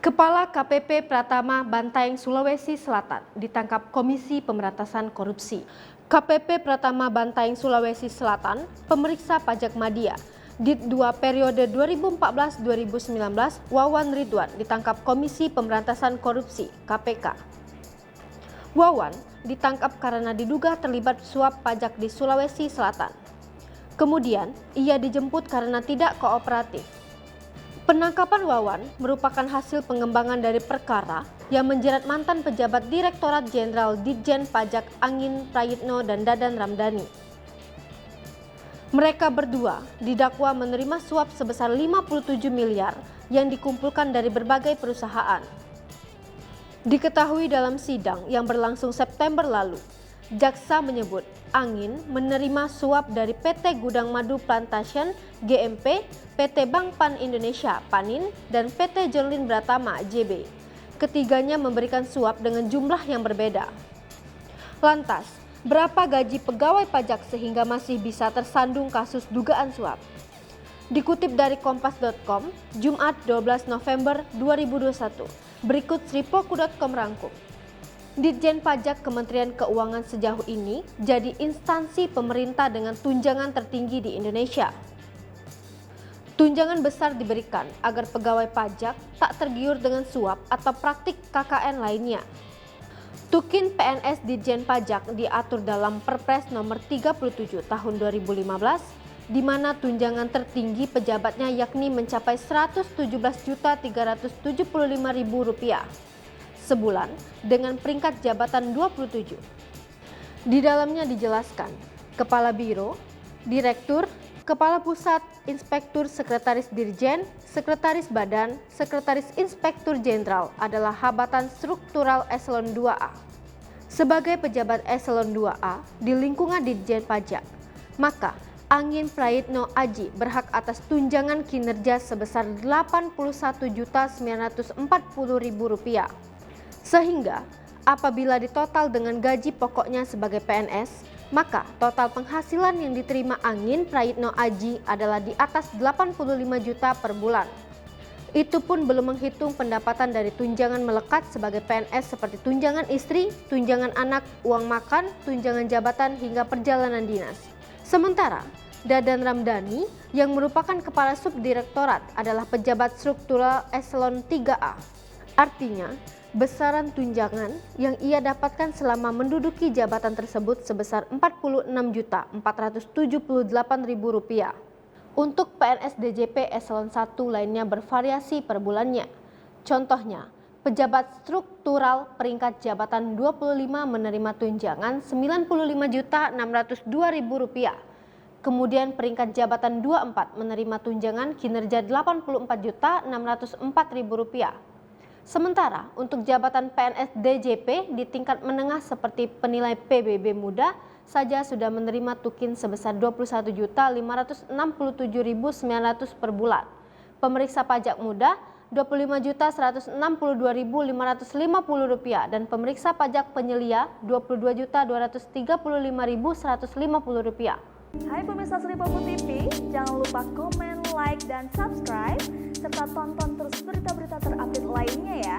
Kepala KPP Pratama Bantaeng, Sulawesi Selatan ditangkap Komisi Pemberantasan Korupsi. KPP Pratama Bantaeng, Sulawesi Selatan, pemeriksa pajak Madya, Dit 2 periode 2014-2019, Wawan Ridwan ditangkap Komisi Pemberantasan Korupsi (KPK). Wawan ditangkap karena diduga terlibat suap pajak di Sulawesi Selatan. Kemudian, ia dijemput karena tidak kooperatif. Penangkapan Wawan merupakan hasil pengembangan dari perkara yang menjerat mantan pejabat Direktorat Jenderal Ditjen Pajak Angin Prayitno dan Dadan Ramdhani. Mereka berdua didakwa menerima suap sebesar 57 miliar yang dikumpulkan dari berbagai perusahaan. Diketahui dalam sidang yang berlangsung September lalu, jaksa menyebut Angin menerima suap dari PT Gudang Madu Plantation GMP, PT Bank Pan Indonesia Panin, dan PT Jonlin Bratama JB. Ketiganya memberikan suap dengan jumlah yang berbeda. Lantas, berapa gaji pegawai pajak sehingga masih bisa tersandung kasus dugaan suap? Dikutip dari kompas.com, Jumat 12 November 2021, berikut sripoku.com rangkum. Ditjen Pajak Kementerian Keuangan sejauh ini jadi instansi pemerintah dengan tunjangan tertinggi di Indonesia. Tunjangan besar diberikan agar pegawai pajak tak tergiur dengan suap atau praktik KKN lainnya. Tukin PNS Ditjen Pajak diatur dalam Perpres nomor 37 tahun 2015, di mana tunjangan tertinggi pejabatnya yakni mencapai Rp117.375.000 sebulan dengan peringkat jabatan 27. Di dalamnya dijelaskan, Kepala Biro, Direktur, Kepala Pusat, Inspektur Sekretaris Dirjen, Sekretaris Badan, Sekretaris Inspektur Jenderal adalah jabatan struktural eselon 2A. Sebagai pejabat eselon 2A di lingkungan Ditjen Pajak, maka Angin Prayitno Aji berhak atas tunjangan kinerja sebesar Rp81.940.000. Sehingga apabila ditotal dengan gaji pokoknya sebagai PNS, maka total penghasilan yang diterima Angin Prayitno Aji adalah di atas 85 juta per bulan. Itu pun belum menghitung pendapatan dari tunjangan melekat sebagai PNS seperti tunjangan istri, tunjangan anak, uang makan, tunjangan jabatan hingga perjalanan dinas. Sementara Dadan Ramdhani yang merupakan Kepala Subdirektorat adalah pejabat struktural eselon 3A. Artinya, besaran tunjangan yang ia dapatkan selama menduduki jabatan tersebut sebesar Rp46.478.000. Untuk PNS DJP eselon 1 lainnya bervariasi per bulannya. Contohnya, pejabat struktural peringkat jabatan 25 menerima tunjangan Rp95.602.000. Kemudian peringkat jabatan 24 menerima tunjangan kinerja Rp84.604.000. Sementara untuk jabatan PNS DJP di tingkat menengah seperti penilai PBB muda saja sudah menerima tukin sebesar Rp21.567.900 per bulan. Pemeriksa pajak muda Rp25.162.550 dan pemeriksa pajak penyelia Rp22.235.150. Hai pemirsa Sripoku TV, jangan lupa komen, like, dan subscribe serta tonton terus berita-berita terupdate lainnya ya.